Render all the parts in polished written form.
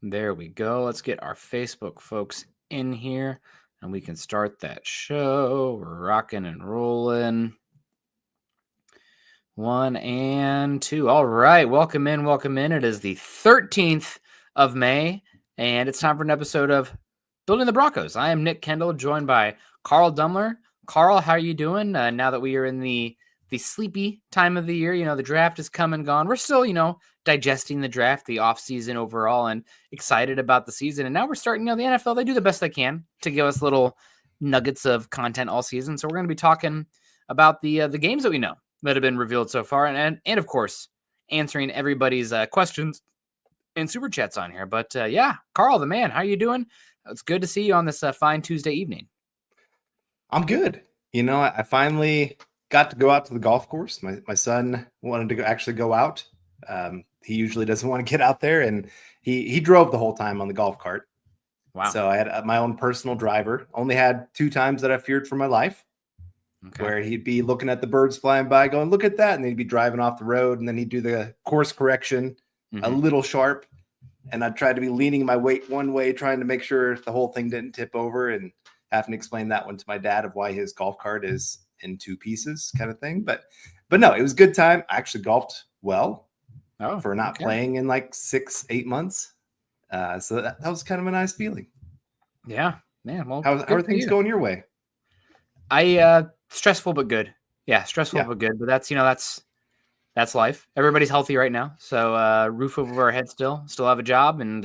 There we go. Let's get our Facebook folks in here and we can start that show. We're rocking and rolling. 1 and 2. All right. Welcome in. Welcome in. It is the 13th of May, and it's time for an episode of Building the Broncos. I am Nick Kendell, joined by Carl Dumler. Carl, how are you doing now that we are in the sleepy time of the year? You know, the draft is come and gone. We're still, digesting the draft, the offseason overall, and excited about the season. And now we're starting, the NFL, they do the best they can to give us little nuggets of content all season. So we're going to be talking about the games that we know that have been revealed so far. And of course, answering everybody's questions and super chats on here. But yeah, Carl, the man, how you doing? It's good to see you on this fine Tuesday evening. I'm good. I finally got to go out to the golf course. My son wanted to actually go out. He usually doesn't want to get out there, and he drove the whole time on the golf cart. Wow. So I had my own personal driver. Only had 2 times that I feared for my life, where he'd be looking at the birds flying by going, look at that. And then he'd be driving off the road, and then he'd do the course correction a little sharp. And I'd try to be leaning my weight one way, trying to make sure the whole thing didn't tip over, and having to explain that one to my dad of why his golf cart is in 2 pieces kind of thing. But no, it was a good time. I actually golfed well for not playing in like 6-8 months. So that was kind of a nice feeling. Yeah, man. Well, how are things going your way? Stressful, but good. Yeah. Stressful, but good. But that's life. Everybody's healthy right now. So roof over our head still have a job, and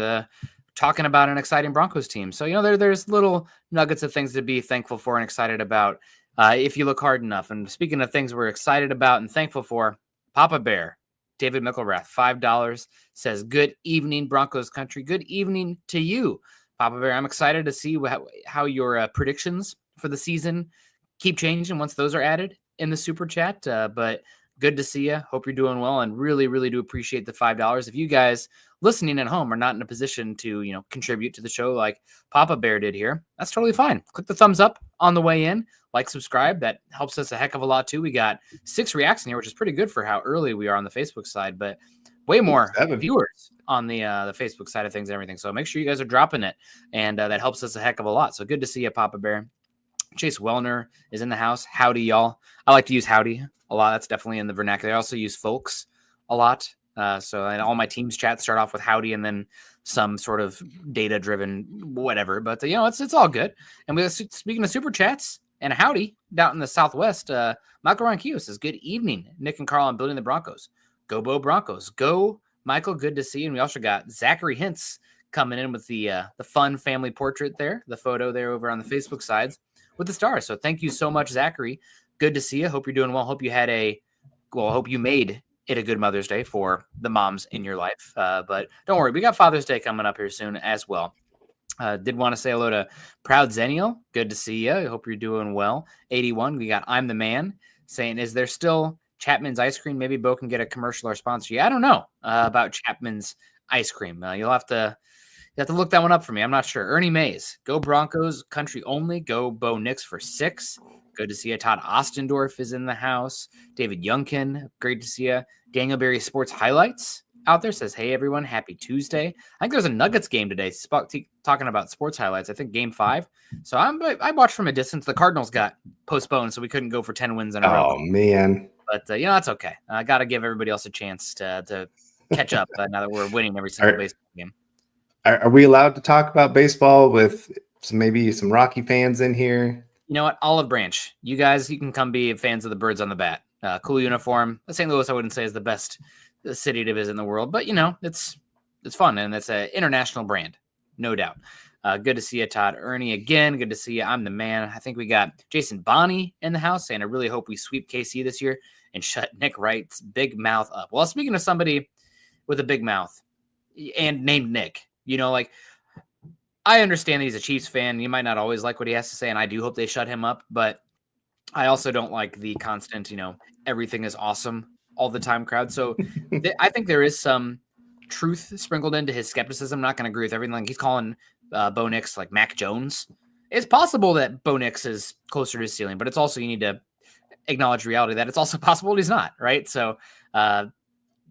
talking about an exciting Broncos team. So, there's little nuggets of things to be thankful for and excited about if you look hard enough. And speaking of things we're excited about and thankful for, Papa Bear, David Mickelrath, $5, says, good evening, Broncos country. Good evening to you, Papa Bear. I'm excited to see how your predictions for the season keep changing once those are added in the super chat. But good to see you. Hope you're doing well, and really, really do appreciate the $5. If you guys listening at home are not in a position to, contribute to the show like Papa Bear did here, that's totally fine. Click the thumbs up on the way in, like, subscribe. That helps us a heck of a lot too. We got 6 reacts in here, which is pretty good for how early we are on the Facebook side, but way more viewers on the Facebook side of things and everything. So make sure you guys are dropping it, and that helps us a heck of a lot. So good to see you, Papa Bear. Chase Wellner is in the house. Howdy, y'all. I like to use howdy a lot. That's definitely in the vernacular. I also use folks a lot. So and all my team's chats start off with howdy and then some sort of data-driven whatever. But, it's all good. And speaking of super chats and howdy, down in the Southwest, Michael Ronquillo says, good evening, Nick and Carl on Building the Broncos. Go Bo Broncos. Go, Michael. Good to see you. And we also got Zachary Hintz coming in with the fun family portrait there, the photo there over on the Facebook sides with the stars. So thank you so much, Zachary. Good to see you. Hope you're doing well. Hope you made it a good Mother's Day for the moms in your life. But don't worry, we got Father's Day coming up here soon as well. Did want to say hello to Proud Zenial. Good to see you. I hope you're doing well. 81, we got I'm the Man saying, is there still Chapman's ice cream? Maybe Bo can get a commercial or sponsor. Yeah, I don't know about Chapman's ice cream. You'll have to look that one up for me. I'm not sure. Ernie Mays, go Broncos, country only. Go Bo Nix for 6. Good to see you. Todd Ostendorf is in the house. David Youngkin, great to see you. Daniel Berry Sports Highlights out there says, hey, everyone, happy Tuesday. I think there's a Nuggets game today, talking about sports highlights. I think game 5. So I watched from a distance. The Cardinals got postponed, so we couldn't go for 10 wins in a row. Oh, man. But, that's okay. I got to give everybody else a chance to catch up now that we're winning every single baseball game. Are we allowed to talk about baseball with maybe some Rocky fans in here? You know what? Olive Branch. You guys, you can come be fans of the Birds on the Bat. Cool uniform. St. Louis, I wouldn't say is the best city to visit in the world, but, it's fun, and it's an international brand, no doubt. Good to see you, Todd. Ernie, again, good to see you. I'm the man. I think we got Jason Bonney in the house saying, I really hope we sweep KC this year and shut Nick Wright's big mouth up. Well, speaking of somebody with a big mouth and named Nick, I understand that he's a Chiefs fan. You might not always like what he has to say, and I do hope they shut him up, but I also don't like the constant, everything is awesome all the time crowd. So I think there is some truth sprinkled into his skepticism. I'm not going to agree with everything. Like he's calling Bo Nix like Mac Jones. It's possible that Bo Nix is closer to his ceiling, but it's also, you need to acknowledge reality that it's also possible he's not, right? So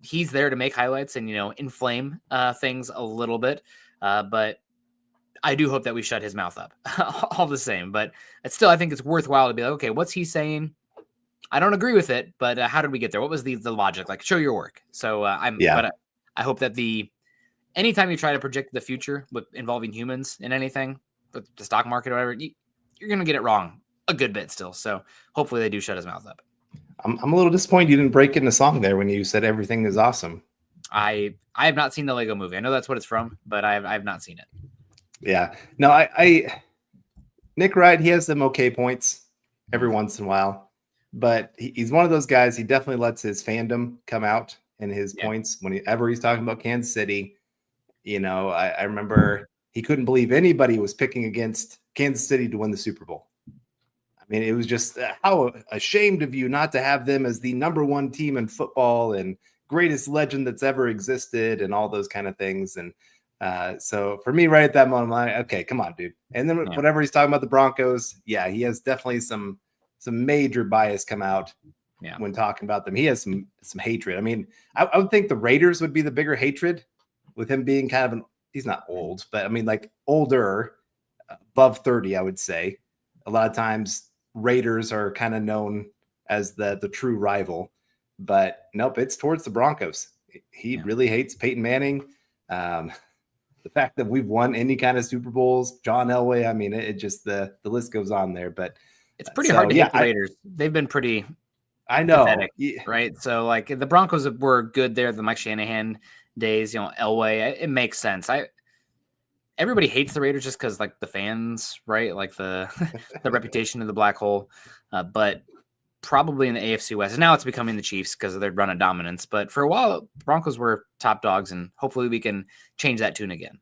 he's there to make highlights and, inflame things a little bit. But I do hope that we shut his mouth up all the same. But still, I think it's worthwhile to be like, okay, what's he saying? I don't agree with it, but how did we get there? What was the logic? Like, show your work. So but I hope that anytime you try to predict the future with involving humans in anything, with the stock market or whatever, you're going to get it wrong a good bit still. So hopefully they do shut his mouth up. I'm a little disappointed you didn't break into song there when you said everything is awesome. I have not seen the Lego movie. I know that's what it's from, but I have not seen it. Yeah. No, Nick Wright, he has some okay points every once in a while, but he's one of those guys. He definitely lets his fandom come out in his points whenever he's talking about Kansas City. I remember he couldn't believe anybody was picking against Kansas City to win the Super Bowl. I mean, it was just how ashamed of you not to have them as the number one team in football and greatest legend that's ever existed and all those kind of things. And so for me, right at that moment, I'm like, okay, come on, dude. And then whenever he's talking about the Broncos, he has definitely some major bias come out when talking about them. He has some hatred. I mean, I would think the Raiders would be the bigger hatred with him being kind of he's not old, but I mean, like older, above 30, I would say. A lot of times Raiders are kind of known as the true rival, but nope, it's towards the Broncos. He really hates Peyton Manning. The fact that we've won any kind of Super Bowls, John Elway, I mean, it just, the list goes on there, but it's pretty hard to hate the Raiders. They've been pretty pathetic, right? So like the Broncos were good there, the Mike Shanahan days, Elway, it makes sense. Everybody hates the Raiders just because like the fans, right? Like the reputation of the black hole. But probably in the AFC West. And now it's becoming the Chiefs because of their run of dominance. But for a while, Broncos were top dogs, and hopefully we can change that tune again.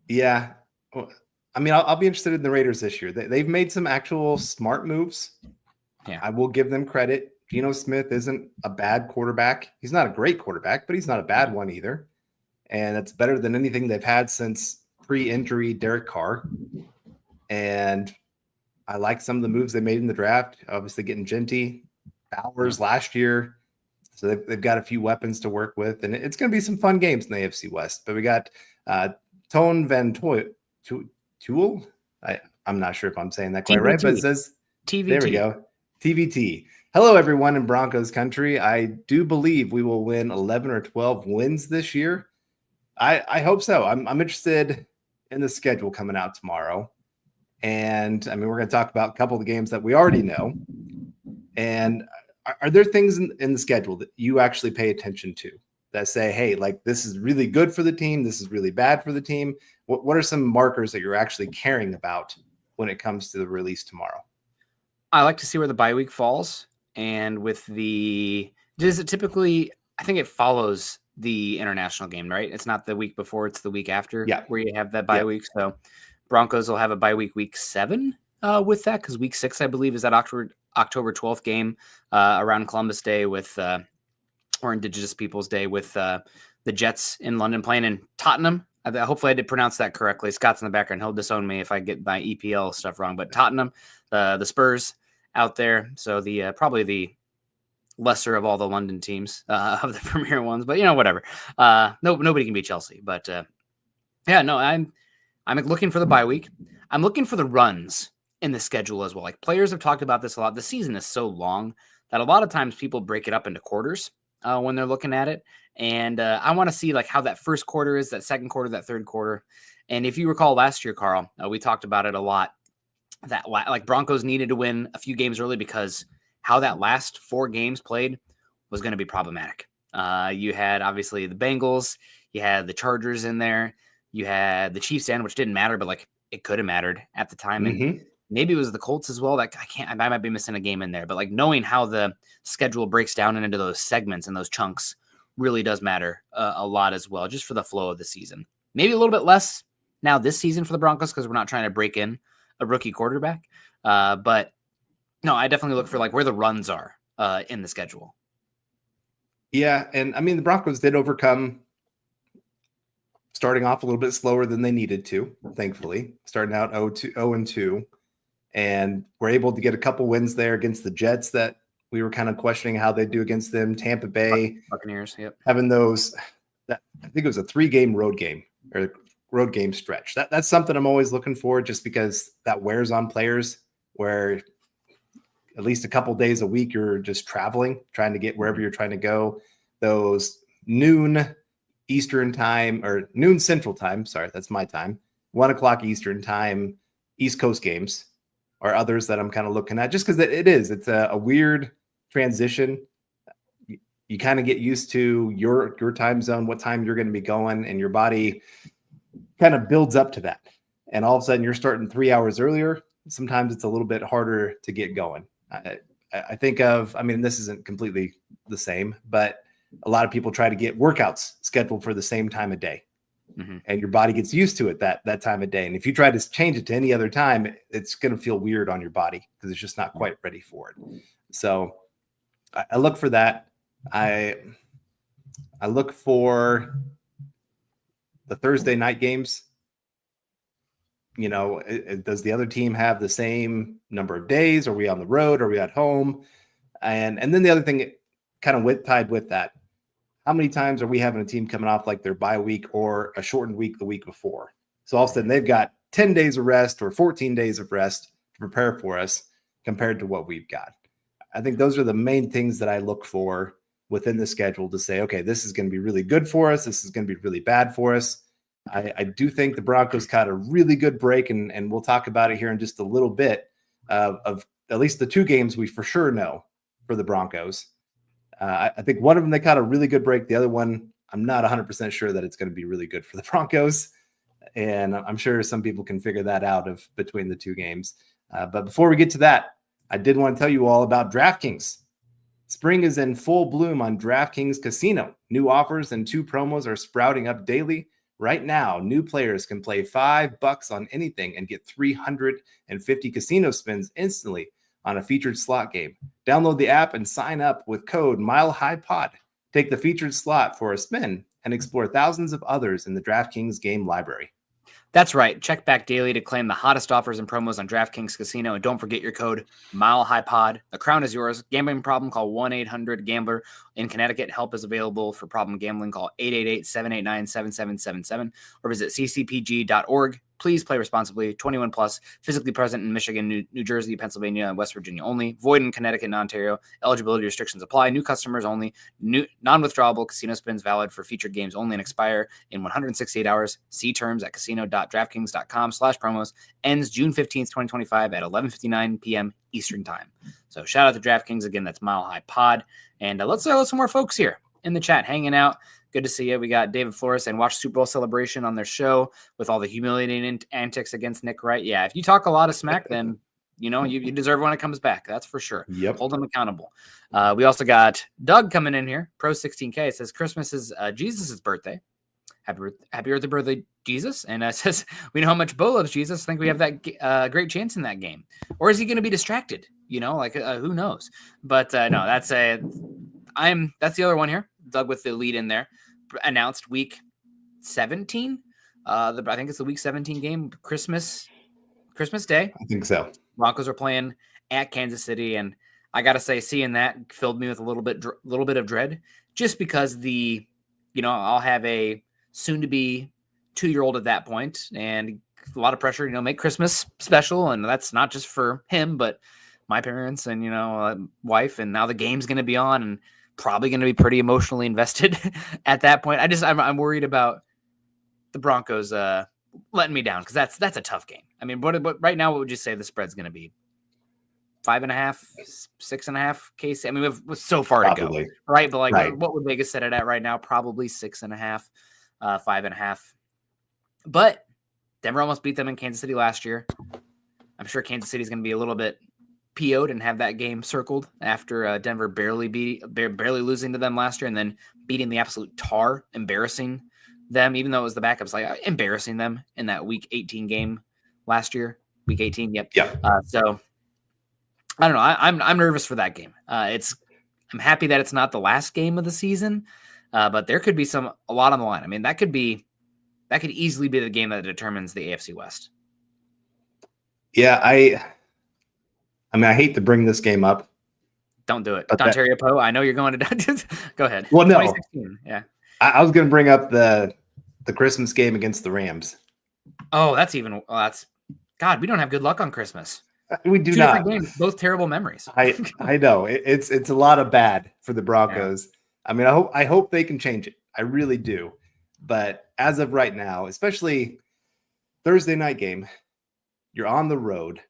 Yeah. Well, I mean, I'll be interested in the Raiders this year. They've made some actual smart moves. Yeah, I will give them credit. Geno Smith isn't a bad quarterback. He's not a great quarterback, but he's not a bad one either. And it's better than anything they've had since pre-injury Derek Carr. And I like some of the moves they made in the draft. Obviously getting Genty, Bowers last year. So they've got a few weapons to work with. And it's going to be some fun games in the AFC West. But we got Tone Van Tool. I'm not sure if I'm saying that quite right, but it says TVT. There we go. TVT. Hello, everyone in Broncos country. I do believe we will win 11 or 12 wins this year. I hope so. I'm interested in the schedule coming out tomorrow. And I mean, we're going to talk about a couple of the games that we already know. And are there things in the schedule that you actually pay attention to that say, hey, like this is really good for the team, this is really bad for the team? What are some markers that you're actually caring about when it comes to the release tomorrow? I like to see where the bye week falls. And does it typically, I think it follows the international game, right? It's not the week before, it's the week after where you have that bye week. So Broncos will have a bye week 7 with that, because week 6, I believe, is that October 12th game around Columbus Day or Indigenous Peoples Day with the Jets in London playing in Tottenham. Hopefully I did pronounce that correctly. Scott's in the background. He'll disown me if I get my EPL stuff wrong, but Tottenham, the Spurs out there. So probably the lesser of all the London teams of the premier ones, but whatever. Nobody can beat Chelsea, but I'm looking for the bye week. I'm looking for the runs in the schedule as well. Like players have talked about this a lot. The season is so long that a lot of times people break it up into quarters when they're looking at it. And I want to see like how that first quarter is, that second quarter, that third quarter. And if you recall last year, Carl, we talked about it a lot, that like Broncos needed to win a few games early because how that last 4 games played was going to be problematic. You had obviously the Bengals, you had the Chargers in there, you had the Chiefs in, which didn't matter, but like it could have mattered at the time. And maybe it was the Colts as well. Like I might be missing a game in there, but like knowing how the schedule breaks down into those segments and those chunks really does matter a lot as well, just for the flow of the season. Maybe a little bit less now this season for the Broncos because we're not trying to break in a rookie quarterback. But no, I definitely look for like where the runs are in the schedule. Yeah. And I mean, the Broncos did overcome starting off a little bit slower than they needed to, thankfully, starting out 0-2, and we're able to get a couple wins there against the Jets that we were kind of questioning how they do against them. Tampa Bay, Buccaneers, yep. Having those, I think it was a 3-game road game stretch. That's something I'm always looking for, just because that wears on players, where at least a couple days a week you're just traveling, trying to get wherever you're trying to go. Those noon Eastern time, or noon Central time, sorry, that's my time, 1 o'clock Eastern time, East Coast games are others that I'm kind of looking at, just because it's a weird transition. You kind of get used to your time zone, what time you're going to be going, and your body kind of builds up to that. And all of a sudden you're starting 3 hours earlier. Sometimes it's a little bit harder to get going. I think of, I mean, this isn't completely the same, but a lot of people try to get workouts scheduled for the same time of day. Mm-hmm. And your body gets used to it that time of day. And if you try to change it to any other time, it's going to feel weird on your body because it's just not quite ready for it. So I look for that. I look for the Thursday night games. You know, does the other team have the same number of days? Are we on the road? Are we at home? And then the other thing kind of tied with that, how many times are we having a team coming off like their bye week or a shortened week the week before? So all of a sudden they've got 10 days of rest or 14 days of rest to prepare for us compared to what we've got. I think those are the main things that I look for within the schedule to say, okay, this is going to be really good for us. This is going to be really bad for us. I do think the Broncos got a really good break, and we'll talk about it here in just a little bit, of at least the 2 games we for sure know for the Broncos. I think one of them, they caught a really good break. The other one, I'm not 100% sure that it's going to be really good for the Broncos. And I'm sure some people can figure that out between the 2 games. But before we get to that, I did want to tell you all about DraftKings. Spring is in full bloom on DraftKings Casino. New offers and 2 promos are sprouting up daily. Right now, new players can play $5 on anything and get 350 casino spins instantly on a featured slot game. Download the app and sign up with code MileHighPod. Take the featured slot for a spin and explore thousands of others in the DraftKings game library. That's right. Check back daily to claim the hottest offers and promos on DraftKings Casino. And don't forget your code MileHighPod. The crown is yours. Gambling problem? Call 1-800-GAMBLER. In Connecticut, help is available for problem gambling. Call 888-789-7777 or visit ccpg.org. Please play responsibly. 21 plus. Physically present in Michigan, New Jersey, Pennsylvania, and West Virginia only. Void in Connecticut and Ontario. Eligibility restrictions apply. New customers only. New non-withdrawable casino spins valid for featured games only and expire in 168 hours. See terms at casino.draftkings.com/promos. Ends June 15th, 2025 at 11:59 p.m. Eastern time. So shout out to DraftKings again. That's Mile High Pod. And let's some more folks here in the chat hanging out. Good to see you. We got David Flores and watch Super Bowl celebration on their show with all the humiliating antics against Nick Wright. Yeah, if you talk a lot of smack, then you know you deserve when it comes back. That's for sure. Yep. Hold them accountable. We also got Doug coming in here. Pro 16K. It says Christmas is Jesus' birthday. Happy birthday, Jesus. And it says we know how much Bo loves Jesus. I think we have that great chance in that game. Or is he going to be distracted? You know, like who knows? But no, that's the other one here. Doug with the lead in there. Announced week 17. I think it's the week 17 game, Christmas Day. I think so. Broncos are playing at Kansas City, and I gotta say, seeing that filled me with a little bit of dread, just because I'll have a soon-to-be 2-year-old at that point, and a lot of pressure. Make Christmas special, and that's not just for him, but my parents and wife, and now the game's going to be on, and probably going to be pretty emotionally invested at that point. I'm worried about the Broncos letting me down, because that's a tough game. I mean, but right now, what would you say the spread's going to be? 5.5, 6.5 case. I mean, we've so far Probably. to go, right? But right. What would Vegas set it at right now? Probably 6.5, 5.5. But Denver almost beat them in Kansas City last year. I'm sure Kansas City is going to be a little bit PO'd and have that game circled after Denver barely losing to them last year and then beating the absolute tar, embarrassing them, even though it was the backups, like embarrassing them in that week 18 game last year. Week 18, yep. So I don't know. I'm nervous for that game. I'm happy that it's not the last game of the season, but there could be a lot on the line. I mean, that could easily be the game that determines the AFC West. Yeah, I hate to bring this game up, Don't do it. Ontario Poe, I know you're going to go ahead. Well, no. 2016. Yeah. I was going to bring up the Christmas game against the Rams. Oh, that's God, we don't have good luck on Christmas. We do 2 not. different games, both terrible memories. I know. It's a lot of bad for the Broncos. Yeah. I mean, I hope they can change it. I really do. But as of right now, especially Thursday night game, you're on the road.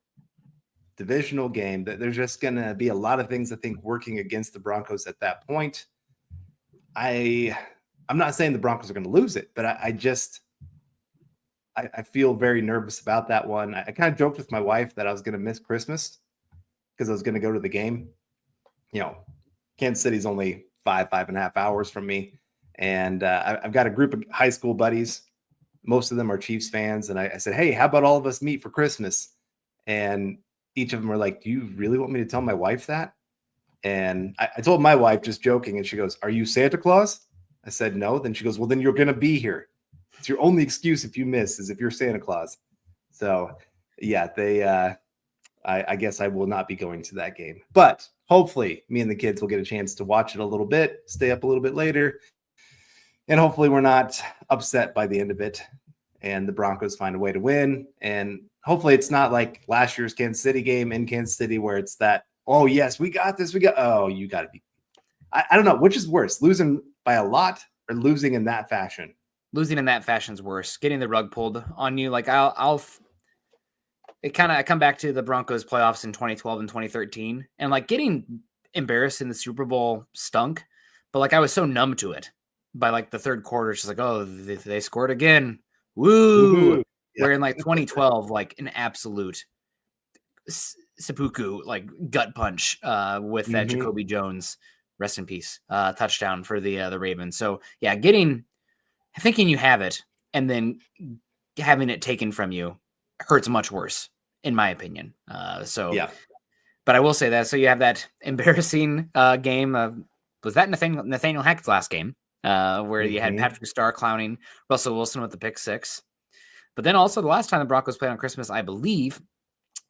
Divisional game, that there's just going to be a lot of things I think working against the Broncos at that point. I'm not saying the Broncos are going to lose it, but I feel very nervous about that one. I kind of joked with my wife that I was going to miss Christmas because I was going to go to the game. Kansas City's only 5.5 hours from me. And I've got a group of high school buddies. Most of them are Chiefs fans. And I said, hey, how about all of us meet for Christmas? And each of them were like, do you really want me to tell my wife that? And I told my wife, just joking, and she goes, are you Santa Claus? I said, no. Then she goes, well, then you're going to be here. It's your only excuse if you miss is if you're Santa Claus. So, yeah, I guess I will not be going to that game. But hopefully me and the kids will get a chance to watch it a little bit, stay up a little bit later, and hopefully we're not upset by the end of it and the Broncos find a way to win. And hopefully it's not like last year's Kansas City game in Kansas City where it's that, oh, yes, we got this. You got to be. I don't know. Which is worse, losing by a lot or losing in that fashion? Losing in that fashion is worse. Getting the rug pulled on you. Like I come back to the Broncos playoffs in 2012 and 2013 and like getting embarrassed in the Super Bowl stunk, but like I was so numb to it by like the third quarter. It's just like, oh, they scored again. Woo! Yeah. Where in like 2012, like an absolute seppuku, like gut punch with that Jacoby Jones, rest in peace, touchdown for the Ravens. So yeah, thinking you have it and then having it taken from you hurts much worse, in my opinion. Yeah. But I will say that. So you have that embarrassing game. Was that Nathaniel Hackett's last game? Where you had Patrick Starr clowning Russell Wilson with the pick six. But then also the last time the Broncos played on Christmas, I believe,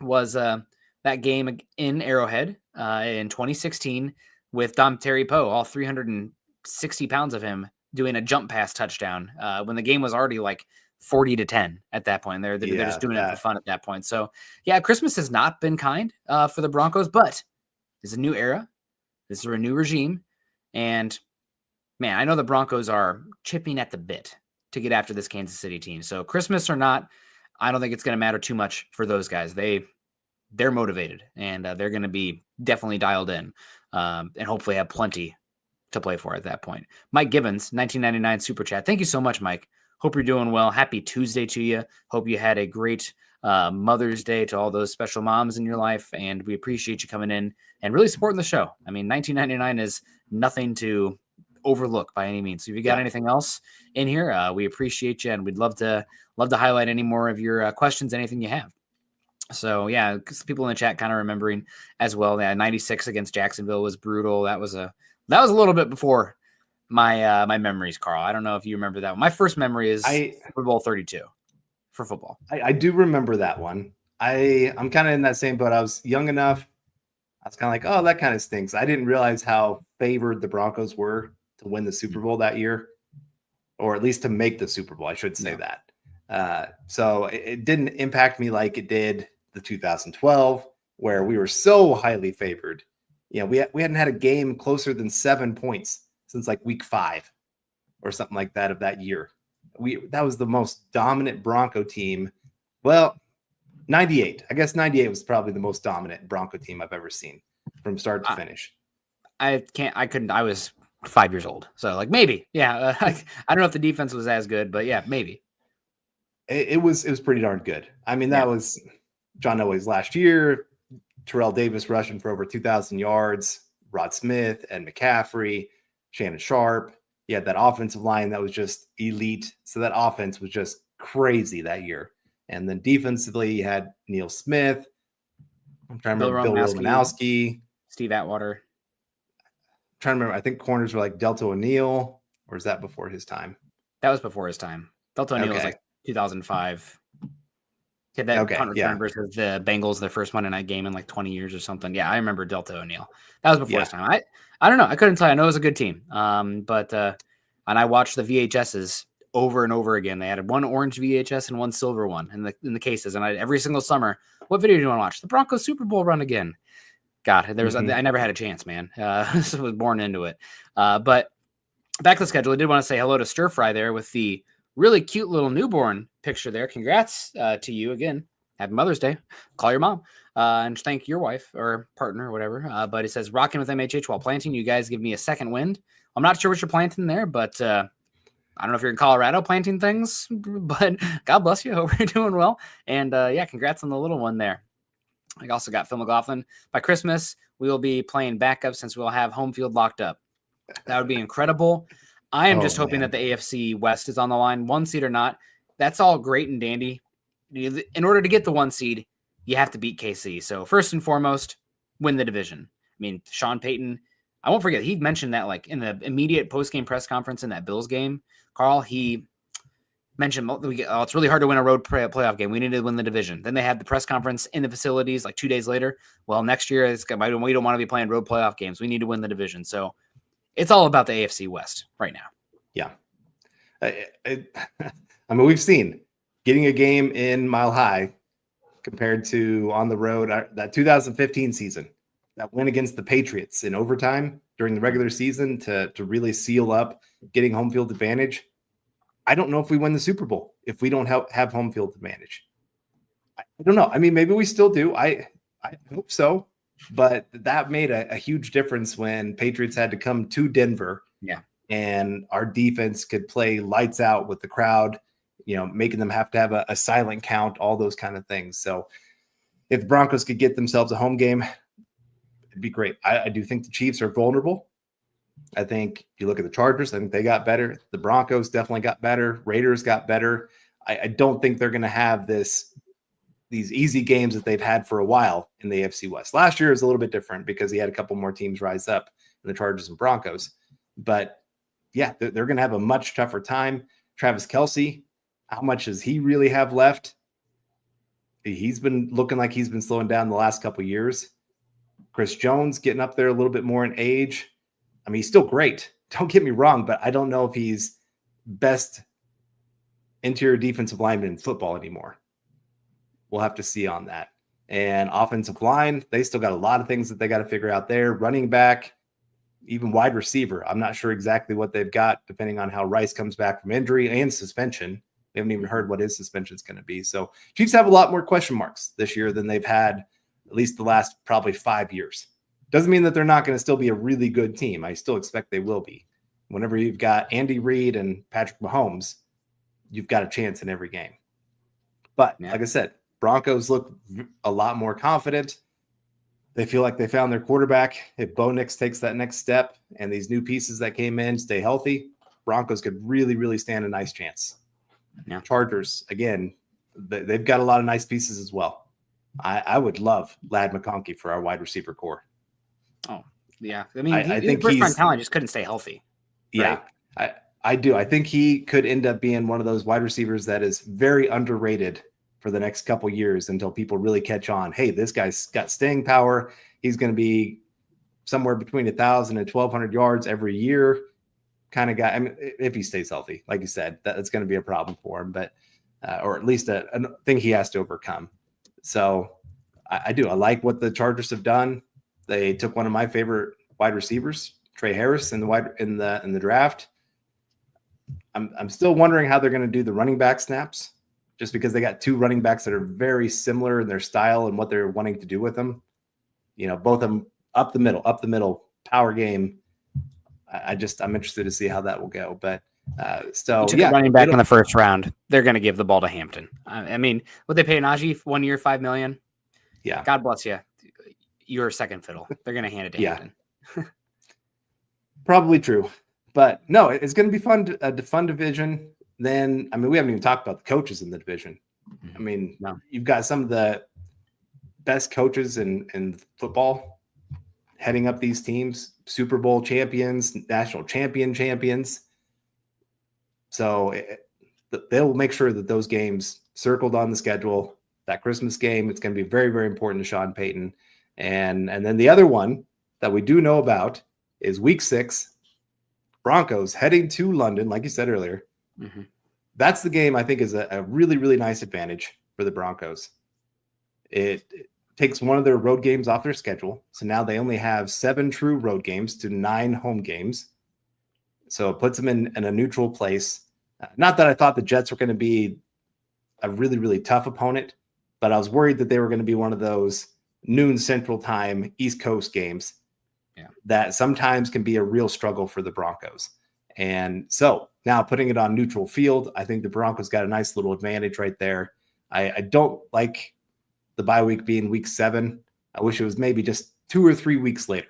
was that game in Arrowhead in 2016 with Terry Poe, all 360 pounds of him, doing a jump pass touchdown when the game was already like 40-10 at that point. They're just doing it for fun at that point. So yeah, Christmas has not been kind for the Broncos, but it's a new era. This is a new regime. And man, I know the Broncos are chipping at the bit to get after this Kansas City team. So Christmas or not, I don't think it's going to matter too much for those guys. They're motivated and they're going to be definitely dialed in and hopefully have plenty to play for at that point. Mike Gibbons, 1999 Super Chat. Thank you so much, Mike. Hope you're doing well. Happy Tuesday to you. Hope you had a great Mother's Day to all those special moms in your life. And we appreciate you coming in and really supporting the show. I mean, 1999 is nothing to overlook by any means. So if you got anything else in here, we appreciate you. And we'd love to highlight any more of your questions, anything you have. So yeah, because people in the chat kind of remembering as well. Yeah, 96 against Jacksonville was brutal. That was a little bit before my my memories, Carl. I don't know if you remember that one. My first memory is Super Bowl 32 for football. I do remember that one. I'm kind of in that same boat. I was young enough. I was kind of like, oh, that kind of stinks. I didn't realize how favored the Broncos were to win the Super Bowl that year, or at least to make the Super Bowl. I should say that. So it didn't impact me like it did the 2012, where we were so highly favored. You know, we hadn't had a game closer than 7 points since like week 5 or something like that of that year. That was the most dominant Bronco team. Well, 98. I guess 98 was probably the most dominant Bronco team I've ever seen from start to finish. I was 5 years old. So like maybe, yeah. I don't know if the defense was as good, but yeah, maybe. It was pretty darn good. I mean, that was John Elway's last year. Terrell Davis rushing for over 2,000 yards. Rod Smith and McCaffrey, Shannon Sharp. You had that offensive line that was just elite. So that offense was just crazy that year. And then defensively, you had Neil Smith. I'm trying to remember Bill Romanowski. Steve Atwater. I'm trying to remember. I think corners were like Delta O'Neal, or is that before his time? That was before his time. Delta O'Neal was like 2005. He had that punt return yeah. versus the Bengals, their first Monday night game in like 20 years or something. Yeah, I remember Delta O'Neal. That was before his time. I don't know. I couldn't tell you. I know it was a good team. But and I watched the VHSs over and over again. They had one orange VHS and one silver one in the cases. And every single summer, what video do you want to watch? The Broncos Super Bowl run again. God, I never had a chance, man. So I was born into it. But back to the schedule. I did want to say hello to Stir Fry there with the really cute little newborn picture there. Congrats to you again. Happy Mother's Day. Call your mom and thank your wife or partner or whatever. But it says, rocking with MHH while planting. You guys give me a second wind. I'm not sure what you're planting there, but I don't know if you're in Colorado planting things, but God bless you. Hope you're doing well. And yeah, congrats on the little one there. I also got Phil McLaughlin. By Christmas, we will be playing backup since we'll have home field locked up. That would be incredible. I am just hoping that the AFC West is on the line, 1 seed or not. That's all great and dandy. In order to get the 1 seed, you have to beat KC. So first and foremost, win the division. I mean, Sean Payton, I won't forget, he mentioned that like in the immediate post-game press conference in that Bills game, Carl, he mentioned it's really hard to win a road playoff game. We need to win the division. Then they had the press conference in the facilities like 2 days later. Well, next year, we don't want to be playing road playoff games. We need to win the division. So it's all about the AFC West right now. Yeah. I mean, we've seen getting a game in Mile High compared to on the road, that 2015 season, that win against the Patriots in overtime during the regular season to really seal up getting home field advantage. I don't know if we win the Super Bowl if we don't have home field advantage. I don't know. I mean, maybe we still do. I hope so. But that made a huge difference when Patriots had to come to Denver. Yeah. And our defense could play lights out with the crowd, making them have to have a silent count, all those kind of things. So if the Broncos could get themselves a home game, it'd be great. I do think the Chiefs are vulnerable. I think you look at the Chargers, I think they got better. The Broncos definitely got better. Raiders got better. I don't think they're going to have these easy games that they've had for a while in the AFC West. Last year was a little bit different because he had a couple more teams rise up in the Chargers and Broncos. But yeah, they're going to have a much tougher time. Travis Kelce, how much does he really have left? He's been looking like he's been slowing down the last couple of years. Chris Jones getting up there a little bit more in age. I mean, he's still great. Don't get me wrong, but I don't know if he's best interior defensive lineman in football anymore. We'll have to see on that. And offensive line, they still got a lot of things that they got to figure out there. Running back, even wide receiver. I'm not sure exactly what they've got, depending on how Rice comes back from injury and suspension. We haven't even heard what his suspension is going to be. So Chiefs have a lot more question marks this year than they've had at least the last probably 5 years. Doesn't mean that they're not going to still be a really good team. I still expect they will be. Whenever you've got Andy Reid and Patrick Mahomes, you've got a chance in every game. But like I said, Broncos look a lot more confident. They feel like they found their quarterback. If Bo Nix takes that next step and these new pieces that came in stay healthy, Broncos could really, really stand a nice chance. Yeah. Chargers, again, they've got a lot of nice pieces as well. I would love Ladd McConkey for our wide receiver core. Oh, yeah. I mean, I think first-time talent just couldn't stay healthy. Yeah, right? I do. I think he could end up being one of those wide receivers that is very underrated for the next couple years until people really catch on. Hey, this guy's got staying power. He's going to be somewhere between 1,000 and 1,200 yards every year kind of guy. I mean, if he stays healthy, like you said, that's going to be a problem for him, but or at least a thing he has to overcome. So I do. I like what the Chargers have done. They took one of my favorite wide receivers, Trey Harris, in the draft. I'm still wondering how they're going to do the running back snaps, just because they got two running backs that are very similar in their style and what they're wanting to do with them. Both of them up the middle power game. I'm interested to see how that will go. But so took a running back in the first round. They're going to give the ball to Hampton. I mean, would they pay Najee 1 year, $5 million? Yeah. God bless you. You're second fiddle. They're going to hand it to Hampton. Probably true. But no, it's going to be fun. A fun division. Then, I mean, we haven't even talked about the coaches in the division. I mean, You've got some of the best coaches in football heading up these teams, Super Bowl champions, national champions. So they'll make sure that those games circled on the schedule, that Christmas game. It's going to be very, very important to Sean Payton. And then the other one that we do know about is week 6, Broncos heading to London, like you said earlier. Mm-hmm. That's the game I think is a really, really nice advantage for the Broncos. It takes one of their road games off their schedule. So now they only have 7 true road games to 9 home games. So it puts them in a neutral place. Not that I thought the Jets were going to be a really, really tough opponent, but I was worried that they were going to be one of those noon Central Time East Coast games that sometimes can be a real struggle for the Broncos. And so now putting it on neutral field, I think the Broncos got a nice little advantage right there. I don't like the bye week being week 7. I wish it was maybe just 2 or 3 weeks later.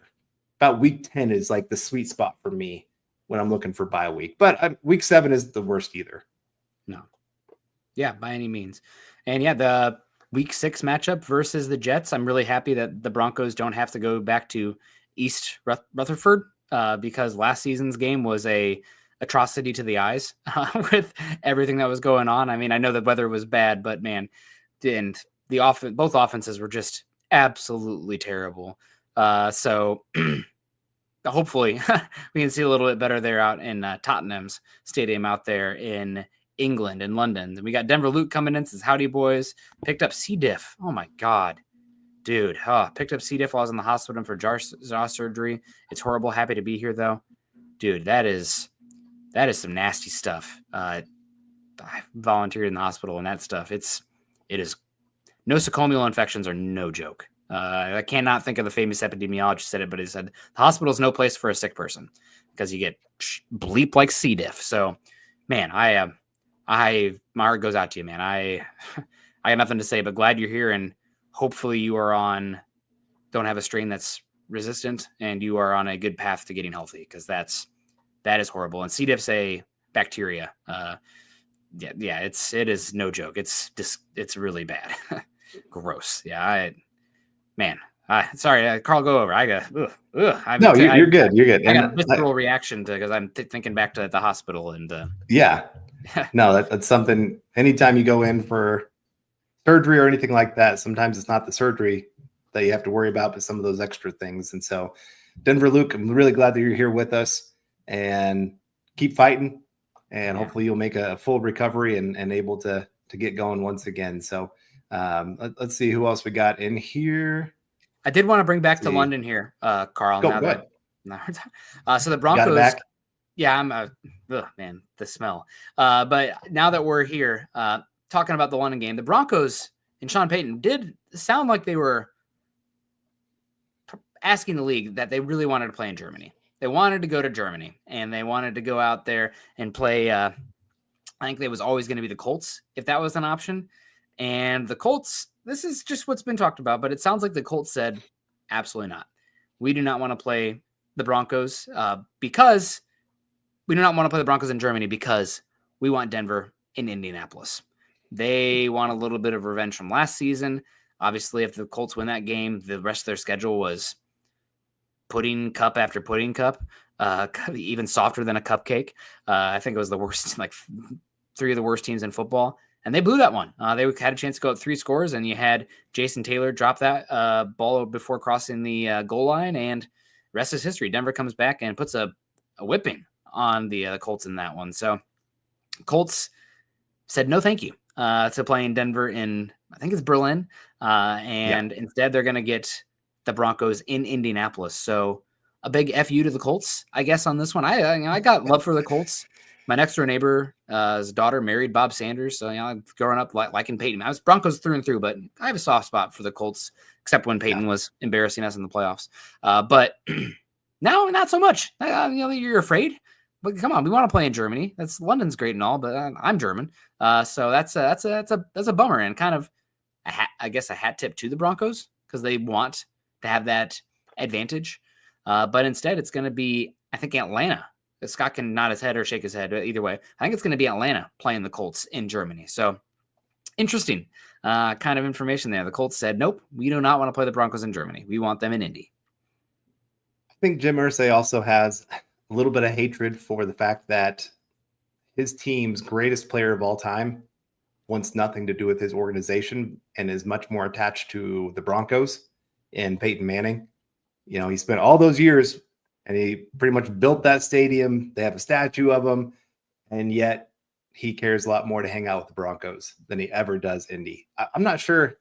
About week 10 is like the sweet spot for me when I'm looking for bye week. But week 7 is the worst either. No. Yeah, by any means. And yeah, the week 6 matchup versus the Jets, I'm really happy that the Broncos don't have to go back to East Rutherford because last season's game was a atrocity to the eyes with everything that was going on. I mean, I know the weather was bad, but man, and both offenses were just absolutely terrible. So hopefully we can see a little bit better there out in Tottenham's stadium out there in England and London. And we got Denver Luke coming in, says howdy boys, picked up C. diff. Oh my God, dude. Picked up C. diff while I was in the hospital for jaw surgery. It's horrible. Happy to be here though. Dude, that is some nasty stuff. I volunteered in the hospital and that stuff. It is nosocomial infections are no joke. I cannot think of the famous epidemiologist said it, but he said the hospital is no place for a sick person because you get bleep like C. diff. So, man, my heart goes out to you, man. I got nothing to say, but glad you're here, and hopefully you don't have a strain that's resistant, and you are on a good path to getting healthy because that is horrible. And C. diff's a bacteria. It is no joke. It's really bad. Gross. Yeah, sorry, Carl, go over. You're good. You're good. I got a visceral reaction because I'm thinking back to the hospital and no, that's something. Anytime you go in for surgery or anything like that, sometimes it's not the surgery that you have to worry about, but some of those extra things. And so, Denver Luke, I'm really glad that you're here with us, and keep fighting. And hopefully you'll make a full recovery and able to get going once again. So let's see who else we got in here. I did want to bring back to London here, Carl. Go ahead. So the Broncos. Yeah, man, the smell. But now that we're here talking about the London game, the Broncos and Sean Payton did sound like they were asking the league that they really wanted to play in Germany. They wanted to go to Germany, and they wanted to go out there and play. I think it was always going to be the Colts if that was an option. And the Colts, this is just what's been talked about, but it sounds like the Colts said, absolutely not. We do not want to play the Broncos because we do not want to play the Broncos in Germany because we want Denver in Indianapolis. They want a little bit of revenge from last season. Obviously, if the Colts win that game, the rest of their schedule was pudding cup after pudding cup, even softer than a cupcake. I think it was the worst, like 3 of the worst teams in football. And they blew that one. They had a chance to go up 3 scores, and you had Jason Taylor drop that ball before crossing the goal line, and rest is history. Denver comes back and puts a whipping on the Colts in that one. So Colts said no thank you to playing Denver in, I think it's Berlin, and instead they're going to get the Broncos in Indianapolis. So a big FU to the Colts, I guess, on this one. I got love for the Colts. My next door neighbor's daughter married Bob Sanders. So, growing up liking Peyton. I was Broncos through and through, but I have a soft spot for the Colts, except when Peyton was embarrassing us in the playoffs. But now, not so much. You're afraid, but come on, we want to play in Germany. London's great and all, but I'm German. So that's a bummer, and kind of, I guess, a hat tip to the Broncos because they want to have that advantage. But instead, it's going to be, I think, Atlanta. Scott can nod his head or shake his head. Either way, I think it's going to be Atlanta playing the Colts in Germany. So interesting kind of information there. The Colts said, nope, we do not want to play the Broncos in Germany. We want them in Indy. I think Jim Irsay also has a little bit of hatred for the fact that his team's greatest player of all time wants nothing to do with his organization and is much more attached to the Broncos and Peyton Manning. You know, he spent all those years and he pretty much built that stadium. They have a statue of him, and yet he cares a lot more to hang out with the Broncos than he ever does Indy. I'm not sure.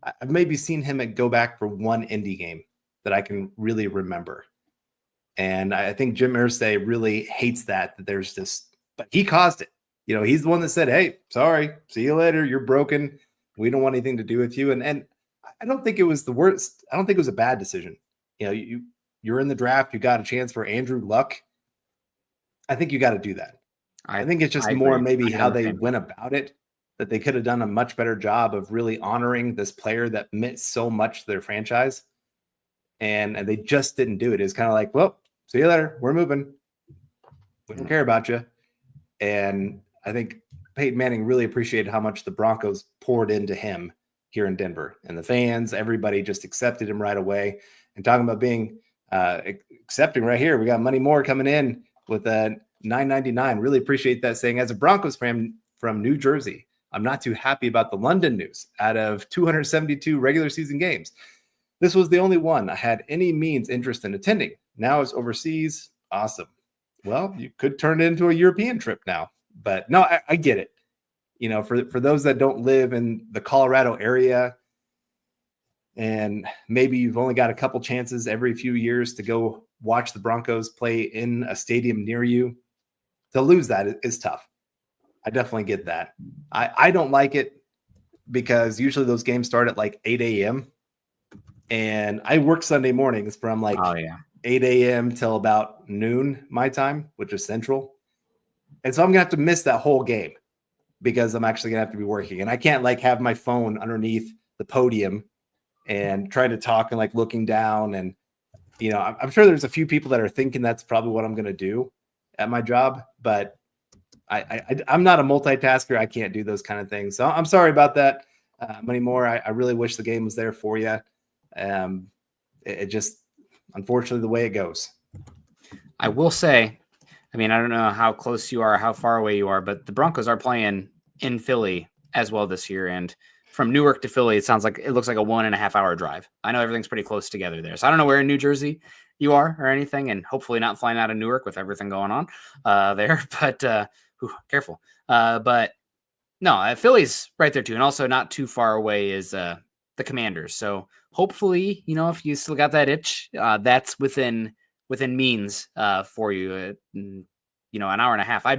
I've maybe seen him go back for one Indy game that I can really remember. And I think Jim Irsay really hates that there's this, but he caused it. You know, he's the one that said, hey, sorry, see you later. You're broken. We don't want anything to do with you. And I don't think it was the worst. I don't think it was a bad decision. You know, you're in the draft. You got a chance for Andrew Luck. I think you got to do that. I think it's just more maybe how they went about it, that they could have done a much better job of really honoring this player that meant so much to their franchise. And they just didn't do it. It was kind of like, well, see you later. We're moving. We don't care about you. And I think Peyton Manning really appreciated how much the Broncos poured into him here in Denver. And the fans, everybody just accepted him right away. And talking about being accepting right here, we got Money Moore coming in with a $9.99. Really appreciate that, saying, as a Broncos fan from New Jersey, I'm not too happy about the London news. Out of 272 regular season games, this was the only one I had any means interest in attending. Now it's overseas. Awesome. Well, you could turn it into a European trip now. But no, I get it. You know, for those that don't live in the Colorado area, and maybe you've only got a couple chances every few years to go watch the Broncos play in a stadium near you, to lose that is tough. I definitely get that. I don't like it because usually those games start at like 8 a.m. And I work Sunday mornings from like 8 a.m. till about noon my time, which is Central. And so I'm going to have to miss that whole game because I'm actually going to have to be working. And I can't like have my phone underneath the podium and try to talk and like looking down. And, you know, I'm sure there's a few people that are thinking that's probably what I'm going to do at my job, but I'm not a multitasker. I can't do those kind of things. So I'm sorry about that. Money More. I really wish the game was there for you. It just, unfortunately, the way it goes. I will say, I mean, I don't know how close you are, how far away you are, but the Broncos are playing in Philly as well this year. And from Newark to Philly, it looks like a 1.5 hour drive. I know everything's pretty close together there. So I don't know where in New Jersey you are or anything, and hopefully not flying out of Newark with everything going on there. But careful. But no, Philly's right there too. And also not too far away is the Commanders. So hopefully, you know, if you still got that itch, that's within means for you. You know, an hour and a half. I'll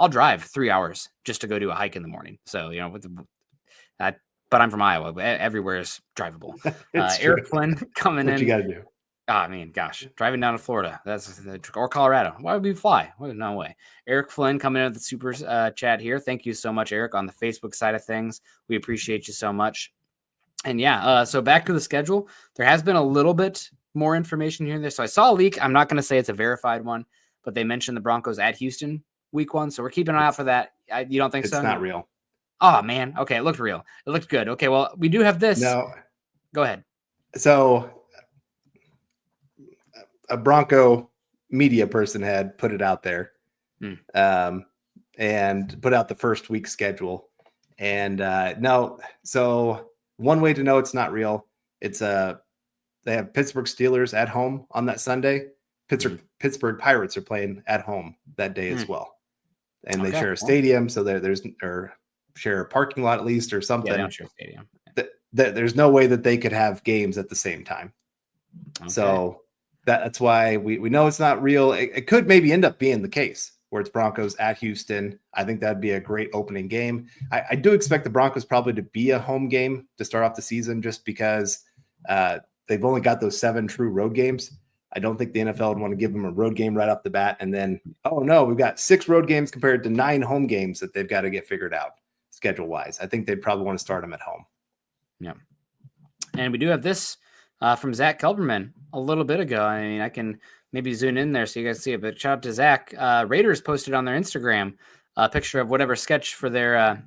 drive 3 hours just to go do a hike in the morning. So, you know, but I'm from Iowa. Everywhere is drivable. Eric Flynn coming in. What you got to do? I mean, gosh, driving down to Florida, or Colorado. Why would we fly? No way. Eric Flynn coming in with the super chat here. Thank you so much, Eric, on the Facebook side of things. We appreciate you so much. And yeah, so back to the schedule. There has been a little bit more information here and there. So I saw a leak. I'm not going to say it's a verified one, but they mentioned the Broncos at Houston week 1. So we're keeping an eye out for that. You don't think so? It's not real. Oh, man. Okay, it looked real. It looked good. Okay, well, we do have this. No. Go ahead. So a Bronco media person had put it out there and put out the first week schedule. And no, so one way to know it's not real, it's they have Pittsburgh Steelers at home on that Sunday. Pittsburgh Pirates are playing at home that day as well. And they share a stadium, so there's or share a parking lot at least or something. Yeah, they don't share a stadium. There's no way that they could have games at the same time. Okay. So that's why we know it's not real. It could maybe end up being the case where it's Broncos at Houston. I think that'd be a great opening game. I do expect the Broncos probably to be a home game to start off the season just because they've only got those 7 true road games. I don't think the NFL would want to give them a road game right off the bat. And then, oh no, we've got 6 road games compared to 9 home games that they've got to get figured out schedule wise. I think they'd probably want to start them at home. Yeah. And we do have this from Zach Kelberman a little bit ago. I mean, I can maybe zoom in there so you guys see it, but shout out to Zach. Raiders posted on their Instagram a picture of whatever sketch for their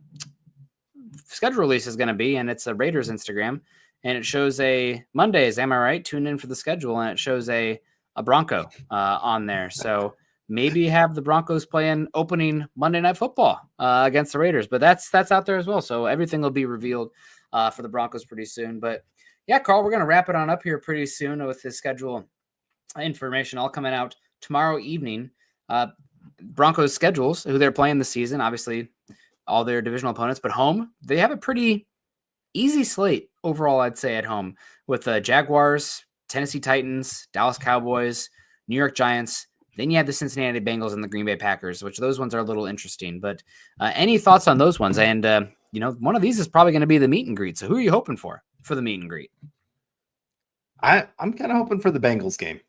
schedule release is going to be. And it's a Raiders Instagram. And it shows a Mondays, am I right? Tune in for the schedule, and it shows a Bronco on there. So maybe have the Broncos playing opening Monday Night Football against the Raiders. But that's out there as well. So everything will be revealed for the Broncos pretty soon. But yeah, Carl, we're going to wrap it on up here pretty soon with the schedule information all coming out tomorrow evening. Broncos schedules, who they're playing this season, obviously all their divisional opponents, but home, they have a pretty easy slate overall, I'd say, at home with the Jaguars, Tennessee Titans, Dallas Cowboys, New York Giants. Then you have the Cincinnati Bengals and the Green Bay Packers, which those ones are a little interesting. But any thoughts on those ones? And, one of these is probably going to be the meet and greet. So who are you hoping for the meet and greet? I'm kind of hoping for the Bengals game.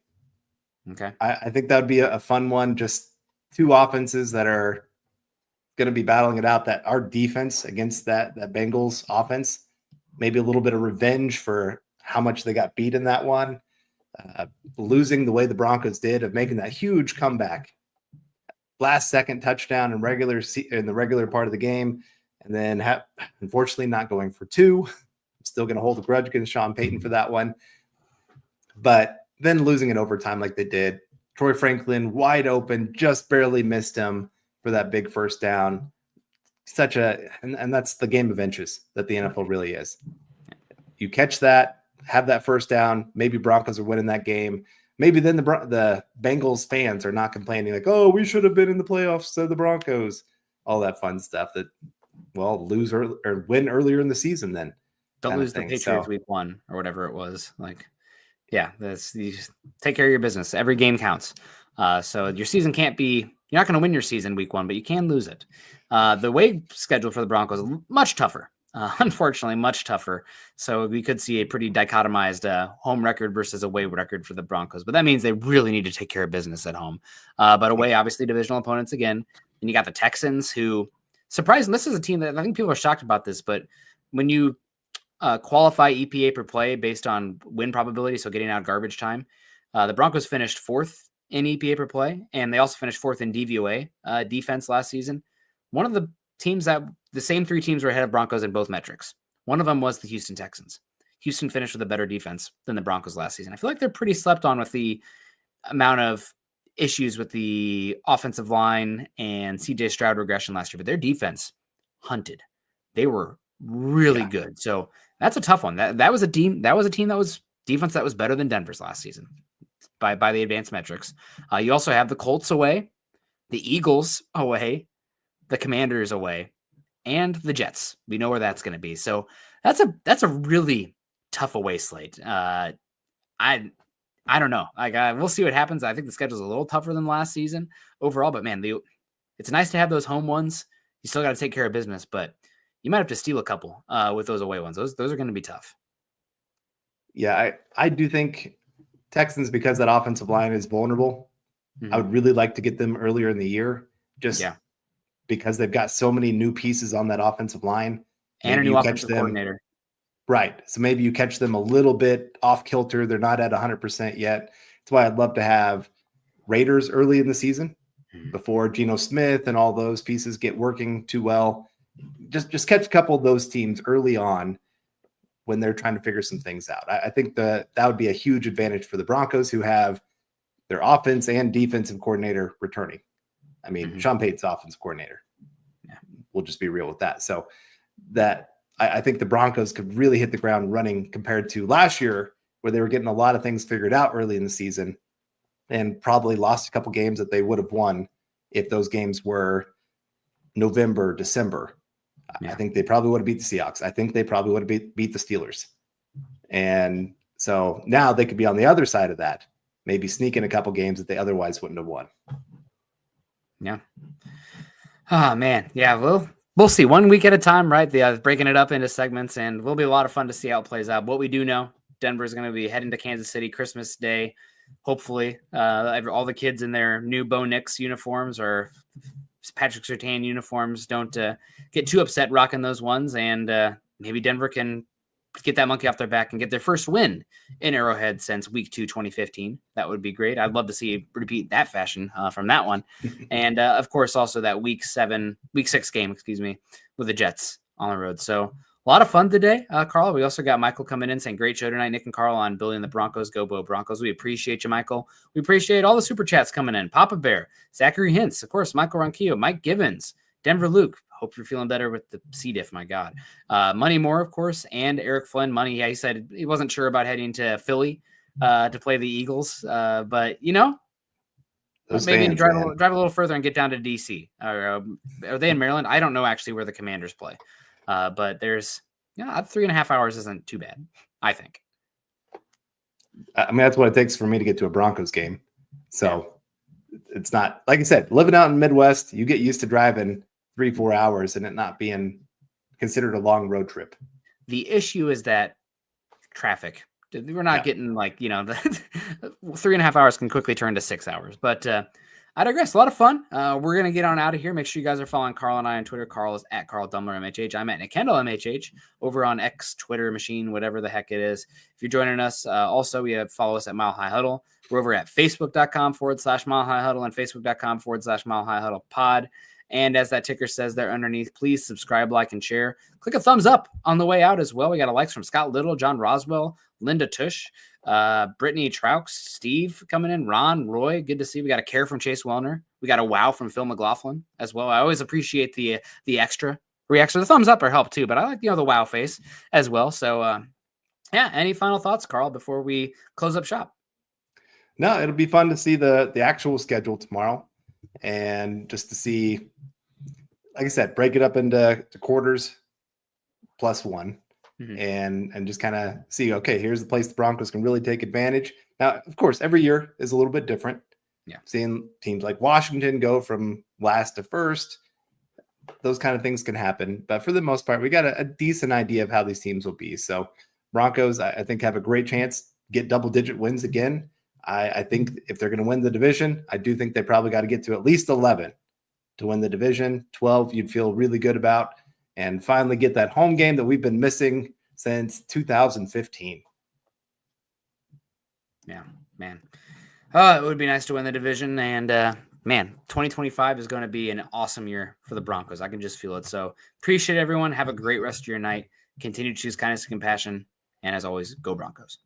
Okay. I think that would be a fun one. Just two offenses that are going to be battling it out, that our defense against that Bengals offense, maybe a little bit of revenge for how much they got beat in that one. Losing the way the Broncos did, of making that huge comeback, last second touchdown in the regular part of the game, and then unfortunately not going for two. I'm still going to hold a grudge against Sean Payton for that one, but then losing in overtime like they did. Troy Franklin wide open, just barely missed him for that big first down. And that's the game of inches that the NFL really is. You catch that, have that first down, maybe Broncos are winning that game. Maybe then the Bengals fans are not complaining like, oh, we should have been in the playoffs to the Broncos. All that fun stuff that, lose or win earlier in the season then. Don't lose the Patriots week 1 or whatever it was. Like, yeah, you just take care of your business. Every game counts. So your season can't be, you're not going to win your season week 1, but you can lose it. The away schedule for the Broncos is much tougher. Unfortunately, much tougher. So we could see a pretty dichotomized home record versus away record for the Broncos. But that means they really need to take care of business at home. But away, obviously, divisional opponents again. And you got the Texans, who, surprisingly, this is a team that I think people are shocked about this, but when you qualify EPA per play based on win probability, so getting out garbage time, the Broncos finished 4th in EPA per play, and they also finished 4th in DVOA defense last season. One of the teams that the same 3 teams were ahead of Broncos in both metrics. One of them was the Houston Texans. Houston finished with a better defense than the Broncos last season. I feel like they're pretty slept on with the amount of issues with the offensive line and CJ Stroud regression last year, but their defense hunted. They were really good. So that's a tough one. That was a team that was defense that was better than Denver's last season by the advanced metrics. You also have the Colts away, the Eagles away, the Commanders away, and the Jets. We know where that's going to be. So that's a really tough away slate. I don't know. We'll see what happens. I think the schedule's a little tougher than last season overall, but man, it's nice to have those home ones. You still got to take care of business, but you might have to steal a couple with those away ones. Those are going to be tough. Yeah, I do think Texans, because that offensive line is vulnerable, I would really like to get them earlier in the year, because they've got so many new pieces on that offensive line. And a new offensive coordinator. Right. So maybe you catch them a little bit off kilter. They're not at 100% yet. That's why I'd love to have Raiders early in the season before Geno Smith and all those pieces get working too well. Just catch a couple of those teams early on when they're trying to figure some things out. I think that would be a huge advantage for the Broncos, who have their offense and defensive coordinator returning. I mean, Sean Payton's offensive coordinator. Yeah, we'll just be real with that. So I think the Broncos could really hit the ground running compared to last year, where they were getting a lot of things figured out early in the season and probably lost a couple games that they would have won if those games were November, December. Yeah. I think they probably would have beat the Seahawks. I think they probably would have beat the Steelers. And so now they could be on the other side of that, maybe sneak in a couple games that they otherwise wouldn't have won. Yeah. Oh, man. Yeah, we'll see. 1 week at a time, right? Breaking it up into segments, and will be a lot of fun to see how it plays out. What we do know, Denver's going to be heading to Kansas City Christmas Day. Hopefully, all the kids in their new Bo Nix uniforms or Patrick Surtain uniforms don't get too upset rocking those ones, and maybe Denver can get that monkey off their back and get their first win in Arrowhead since week 2, 2015. That would be great. I'd love to see repeat that fashion from that one. And of course, also that week 6 game, with the Jets on the road. So A lot of fun today, Carl. We also got Michael coming in saying, great show tonight, Nick and Carl, on building the Broncos. Go Bo Broncos. We appreciate you, Michael. We appreciate all the super chats coming in. Papa Bear, Zachary Hintz, of course, Michael Ronquillo, Mike Givens, Denver Luke. Hope you're feeling better with the C. diff, my God. Money Moore, of course, and Eric Flynn. Money, yeah, he said he wasn't sure about heading to Philly to play the Eagles. But, maybe fans, drive a little further and get down to DC. Are they in Maryland? I don't know actually where the Commanders play. But there's 3.5 hours isn't too bad, I think. I mean, that's what it takes for me to get to a Broncos game. So it's not, like I said, living out in the Midwest, you get used to driving 3-4 hours and it not being considered a long road trip. The issue is that traffic. We're not getting the 3.5 hours can quickly turn to 6 hours. But I digress. A lot of fun. We're going to get on out of here. Make sure you guys are following Carl and I on Twitter. Carl is at Carl Dumler MHH. I'm at Kendell MHH over on X, Twitter, Machine, whatever the heck it is. If you're joining us, also, follow us at Mile High Huddle. We're over at Facebook.com/Mile High Huddle and Facebook.com/Mile High Huddle Pod. And as that ticker says there underneath, please subscribe, like, and share. Click a thumbs up on the way out as well. We got a likes from Scott Little, John Roswell, Linda Tush, Brittany Traux, Steve coming in, Ron, Roy, good to see. We got a care from Chase Wellner. We got a wow from Phil McLaughlin as well. I always appreciate the extra reaction. The thumbs up are help too, but I like the wow face as well. So any final thoughts, Carl, before we close up shop? No, it'll be fun to see the actual schedule tomorrow, and just to see, like I said, break it up into quarters +1. Mm-hmm. And just kind of see, okay, here's the place the Broncos can really take advantage. Now, of course, every year is a little bit different. Yeah. Seeing teams like Washington go from last to first, those kind of things can happen. But for the most part, we got a decent idea of how these teams will be. So Broncos, I think, have a great chance get double-digit wins again. I think if they're going to win the division, I do think they probably got to get to at least 11 to win the division. 12 you'd feel really good about. And finally get that home game that we've been missing since 2015. Yeah, man. It would be nice to win the division. And, 2025 is going to be an awesome year for the Broncos. I can just feel it. So appreciate everyone. Have a great rest of your night. Continue to choose kindness and compassion. And as always, go Broncos.